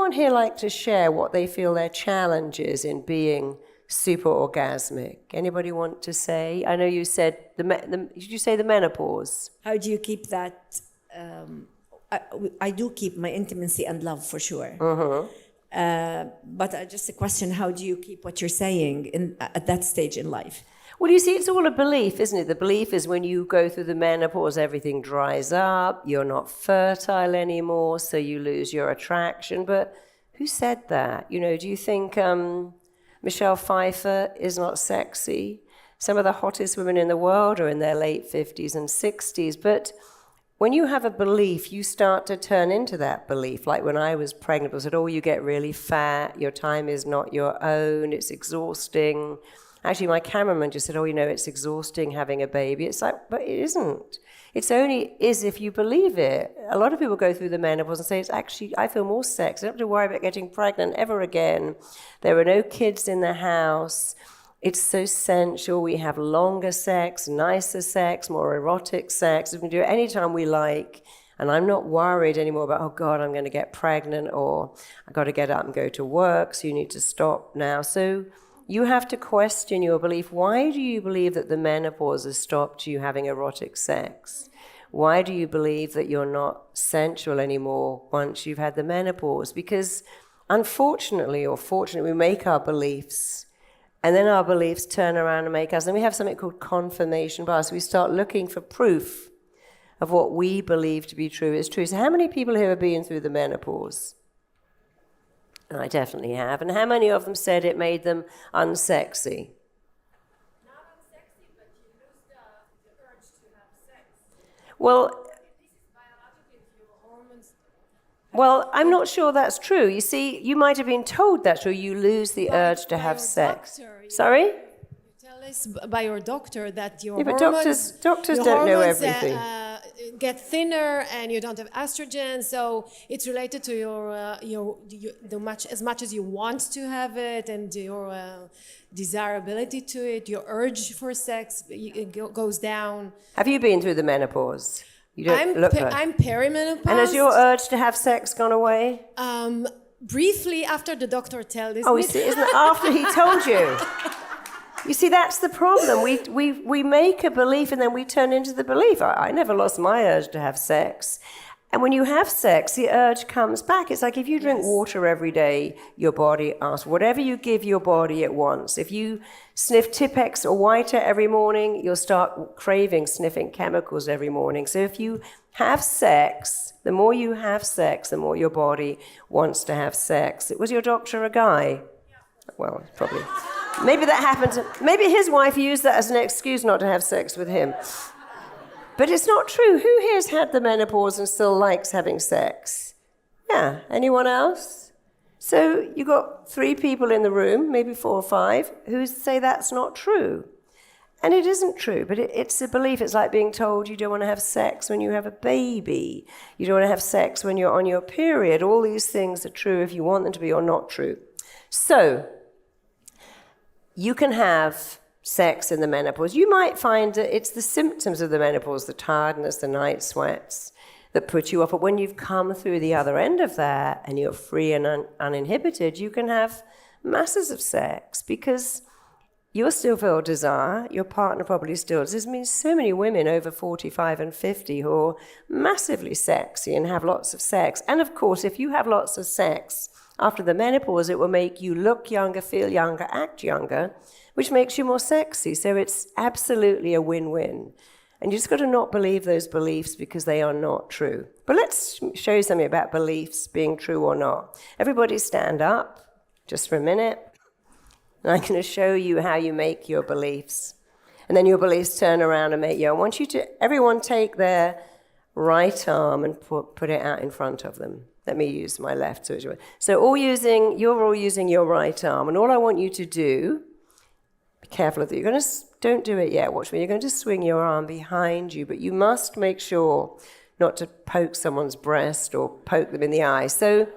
anyone here like to share what they feel their challenge is in being super orgasmic? Anybody want to say? I know you said, did you say the menopause? How do you keep that? I do keep my intimacy and love for sure. But just a question, how do you keep what you're saying at that stage in life? Well, you see, it's all a belief, isn't it? The belief is when you go through the menopause, everything dries up, you're not fertile anymore, so you lose your attraction. But who said that? You know, do you think Michelle Pfeiffer is not sexy? Some of the hottest women in the world are in their late 50s and 60s. But when you have a belief, you start to turn into that belief. Like when I was pregnant, I said, oh, you get really fat, your time is not your own, it's exhausting. Actually, my cameraman just said, oh, you know, it's exhausting having a baby. It's like, but it isn't. It's only is if you believe it. A lot of people go through the menopause and say, it's actually, I feel more sex. I don't have to worry about getting pregnant ever again. There are no kids in the house. It's so sensual. We have longer sex, nicer sex, more erotic sex. We can do it anytime we like. And I'm not worried anymore about, oh, God, I'm going to get pregnant, or I've got to get up and go to work, so you need to stop now. So you have to question your belief. Why do you believe that the menopause has stopped you having erotic sex? Why do you believe that you're not sensual anymore once you've had the menopause? Because unfortunately or fortunately, we make our beliefs, and then our beliefs turn around and make us. And we have something called confirmation bias. We start looking for proof of what we believe to be true is true. So how many people here have been through the menopause? I definitely have. And how many of them said it made them unsexy? Not unsexy, but you lose the urge to have sex. Well, This is biologically your hormones. well, I'm not sure that's true. You see, you might have been told that's true. You lose the urge to have sex. Sorry? You tell us by your doctor that your Yeah, but hormones, doctors your don't know hormones, everything. Get thinner and you don't have estrogen, so it's related to as much as you want to have it and your desirability to it, your urge for sex goes down. Have you been through the menopause? You don't look like. I'm perimenopause. And has your urge to have sex gone away? Briefly after the doctor told us. Oh, you see, isn't it after he told you? You see, that's the problem. We make a belief and then we turn into the belief. I never lost my urge to have sex. And when you have sex, the urge comes back. It's like if you drink water every day, your body asks. Whatever you give your body, it wants. If you sniff Tipex or Whiter every morning, you'll start craving sniffing chemicals every morning. So if you have sex, the more you have sex, the more your body wants to have sex. Was your doctor a guy? Yeah. Well, probably. Maybe that happened. Maybe his wife used that as an excuse not to have sex with him. But it's not true. Who here has had the menopause and still likes having sex? Yeah. Anyone else? So you got 3 people in the room, maybe 4 or 5, who say that's not true. And it isn't true, but it's a belief. It's like being told you don't want to have sex when you have a baby. You don't want to have sex when you're on your period. All these things are true if you want them to be or not true. So you can have sex in the menopause. You might find that it's the symptoms of the menopause, the tiredness, the night sweats, that put you off. But when you've come through the other end of that and you're free and uninhibited, you can have masses of sex because you'll still feel desire. Your partner probably still does. There's been so many women over 45 and 50 who are massively sexy and have lots of sex. And of course, if you have lots of sex after the menopause, it will make you look younger, feel younger, act younger, which makes you more sexy. So it's absolutely a win-win. And you just got to not believe those beliefs because they are not true. But let's show you something about beliefs being true or not. Everybody stand up just for a minute. And I'm going to show you how you make your beliefs. And then your beliefs turn around and make you. I want you to, everyone take their right arm and put it out in front of them. Let me use my left. So you're all using your right arm. And all I want you to do, be careful of that. You're going to, don't do it yet. Watch me. You're going to swing your arm behind you. But you must make sure not to poke someone's breast or poke them in the eye. So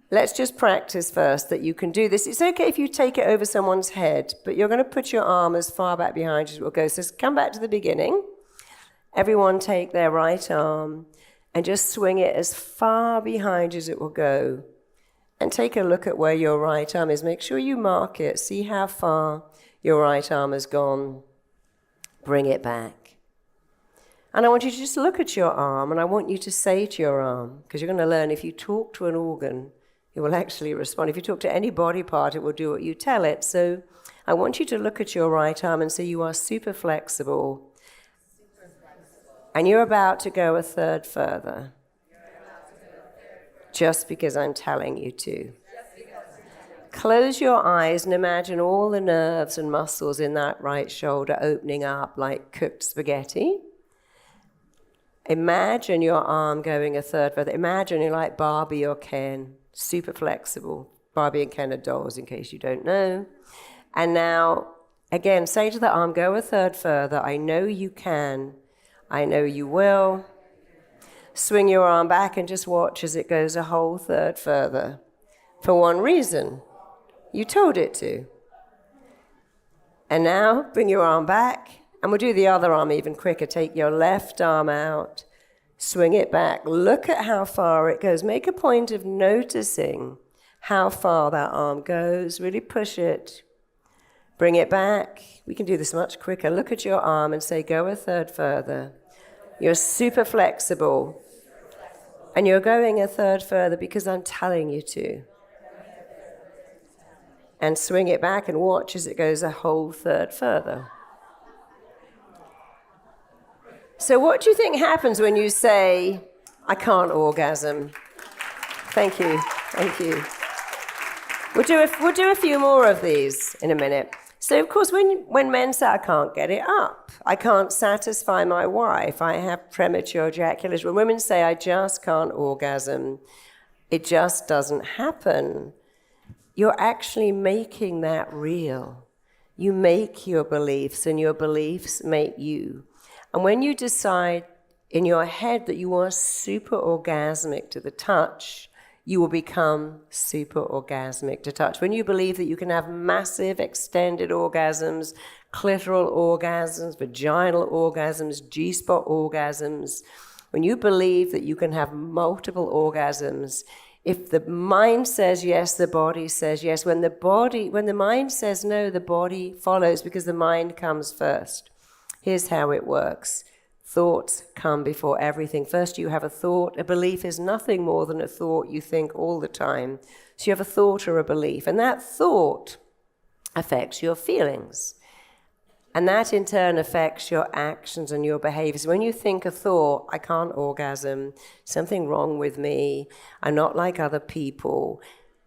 let's just practice first that you can do this. It's okay if you take it over someone's head, but you're going to put your arm as far back behind you as it will go. So come back to the beginning. Everyone take their right arm and just swing it as far behind you as it will go. And take a look at where your right arm is. Make sure you mark it. See how far your right arm has gone. Bring it back. And I want you to just look at your arm, and I want you to say to your arm, because you're going to learn if you talk to an organ, it will actually respond. If you talk to any body part, it will do what you tell it. So I want you to look at your right arm and say you are super flexible. And you're about to go a third further. Just because I'm telling you to. Close your eyes and imagine all the nerves and muscles in that right shoulder opening up like cooked spaghetti. Imagine your arm going a third further. Imagine you're like Barbie or Ken, super flexible. Barbie and Ken are dolls, in case you don't know. And now, again, say to the arm, go a third further. I know you can. I know you will. Swing your arm back and just watch as it goes a whole third further. For one reason, you told it to. And now, bring your arm back, and we'll do the other arm even quicker. Take your left arm out, swing it back. Look at how far it goes. Make a point of noticing how far that arm goes. Really push it. Bring it back. We can do this much quicker. Look at your arm and say, go a third further. You're super flexible. And you're going a third further because I'm telling you to. And swing it back and watch as it goes a whole third further. So what do you think happens when you say, I can't orgasm? Thank you. Thank you. We'll do a few more of these in a minute. So, of course, when men say, I can't get it up, I can't satisfy my wife, I have premature ejaculation, when women say, I just can't orgasm, it just doesn't happen, you're actually making that real. You make your beliefs, and your beliefs make you. And when you decide in your head that you are super orgasmic to the touch, you will become super orgasmic to touch. When you believe that you can have massive extended orgasms, clitoral orgasms, vaginal orgasms, G-spot orgasms, when you believe that you can have multiple orgasms, if the mind says yes, the body says yes. When the mind says no, the body follows because the mind comes first. Here's how it works. Thoughts come before everything. First you have a thought. A belief is nothing more than a thought you think all the time. So you have a thought or a belief, and that thought affects your feelings. And that in turn affects your actions and your behaviors. When you think a thought, I can't orgasm, something wrong with me, I'm not like other people.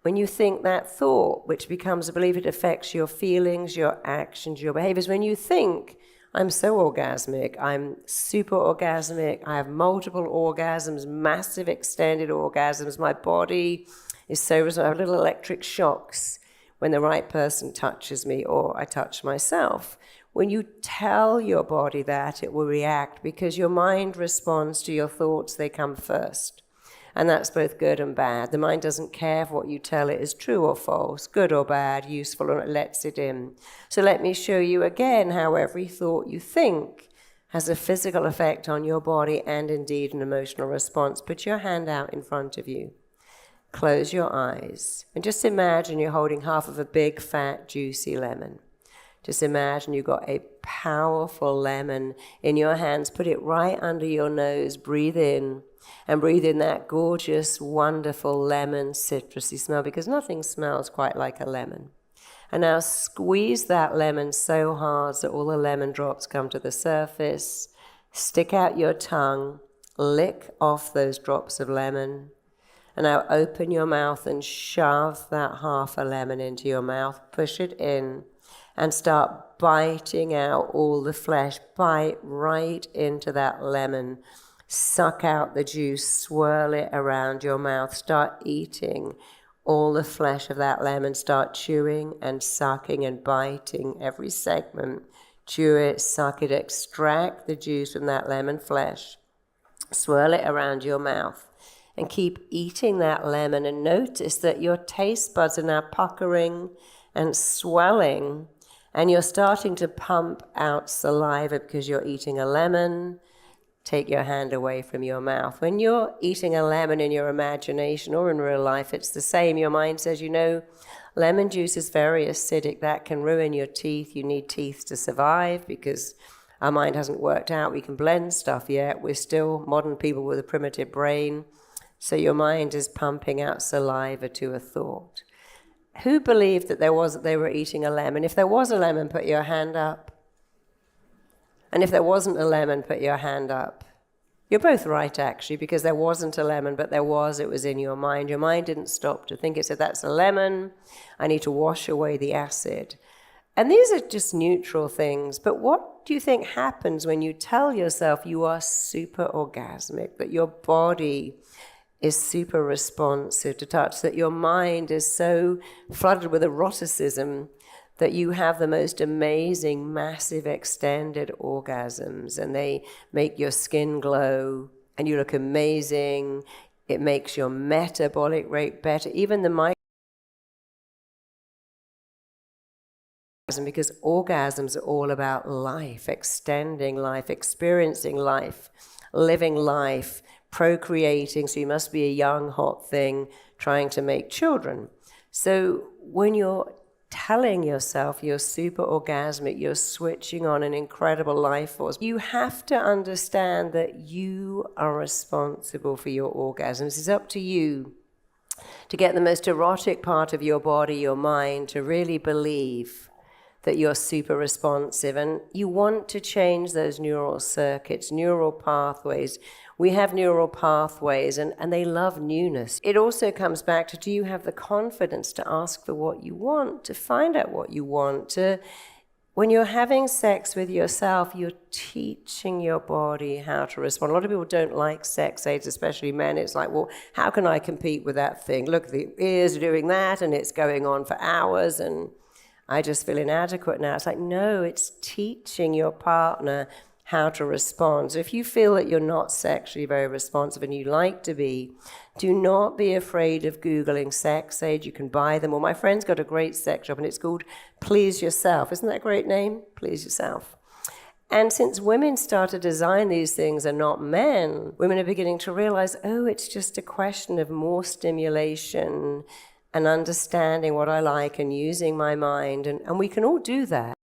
When you think that thought, which becomes a belief, it affects your feelings, your actions, your behaviors. When you think, I'm so orgasmic, I'm super orgasmic, I have multiple orgasms, massive extended orgasms, my body is so responsive, I have little electric shocks when the right person touches me or I touch myself. When you tell your body that, it will react because your mind responds to your thoughts, they come first. And that's both good and bad. The mind doesn't care if what you tell it is true or false, good or bad, useful, or it lets it in. So let me show you again how every thought you think has a physical effect on your body and indeed an emotional response. Put your hand out in front of you. Close your eyes. And just imagine you're holding half of a big, fat, juicy lemon. Just imagine you've got a powerful lemon in your hands. Put it right under your nose. Breathe in. And breathe in that gorgeous, wonderful lemon citrusy smell, because nothing smells quite like a lemon. And now squeeze that lemon so hard that all the lemon drops come to the surface. Stick out your tongue, lick off those drops of lemon. And now open your mouth and shove that half a lemon into your mouth. Push it in and start biting out all the flesh. Bite right into that lemon. Suck out the juice, swirl it around your mouth, start eating all the flesh of that lemon, start chewing and sucking and biting every segment. Chew it, suck it, extract the juice from that lemon flesh, swirl it around your mouth, and keep eating that lemon, and notice that your taste buds are now puckering and swelling, and you're starting to pump out saliva because you're eating a lemon. take your hand away from your mouth. When you're eating a lemon in your imagination or in real life, it's the same. Your mind says, you know, lemon juice is very acidic. That can ruin your teeth. You need teeth to survive because our mind hasn't worked out we can blend stuff yet. We're still modern people with a primitive brain. So your mind is pumping out saliva to a thought. Who believed that they were eating a lemon? If there was a lemon, put your hand up. And if there wasn't a lemon, put your hand up. You're both right, actually, because there wasn't a lemon, but there was. It was in your mind. Your mind didn't stop to think. It said, that's a lemon. I need to wash away the acid. And these are just neutral things. But what do you think happens when you tell yourself you are super orgasmic, that your body is super responsive to touch, that your mind is so flooded with eroticism that you have the most amazing, massive, extended orgasms, and they make your skin glow, and you look amazing. It makes your metabolic rate better, even the because orgasms are all about life, extending life, experiencing life, living life, procreating. So you must be a young, hot thing trying to make children. So when you're telling yourself you're super orgasmic, you're switching on an incredible life force, you have to understand that you are responsible for your orgasms. It's up to you to get the most erotic part of your body, your mind, to really believe that you're super responsive. And you want to change those neural circuits, neural pathways. We have neural pathways, and they love newness. It also comes back to, do you have the confidence to ask for what you want, to find out what you want? When you're having sex with yourself, you're teaching your body how to respond. A lot of people don't like sex aids, especially men. It's like, well, how can I compete with that thing? Look, the ears are doing that, and it's going on for hours, and I just feel inadequate now. It's like, no, it's teaching your partner how to respond. So if you feel that you're not sexually very responsive and you like to be, do not be afraid of Googling sex aids. You can buy them. Well, my friend's got a great sex shop, and it's called Please Yourself. Isn't that a great name? Please Yourself. And since women start to design these things and not men, women are beginning to realize, oh, it's just a question of more stimulation and understanding what I like and using my mind. And we can all do that.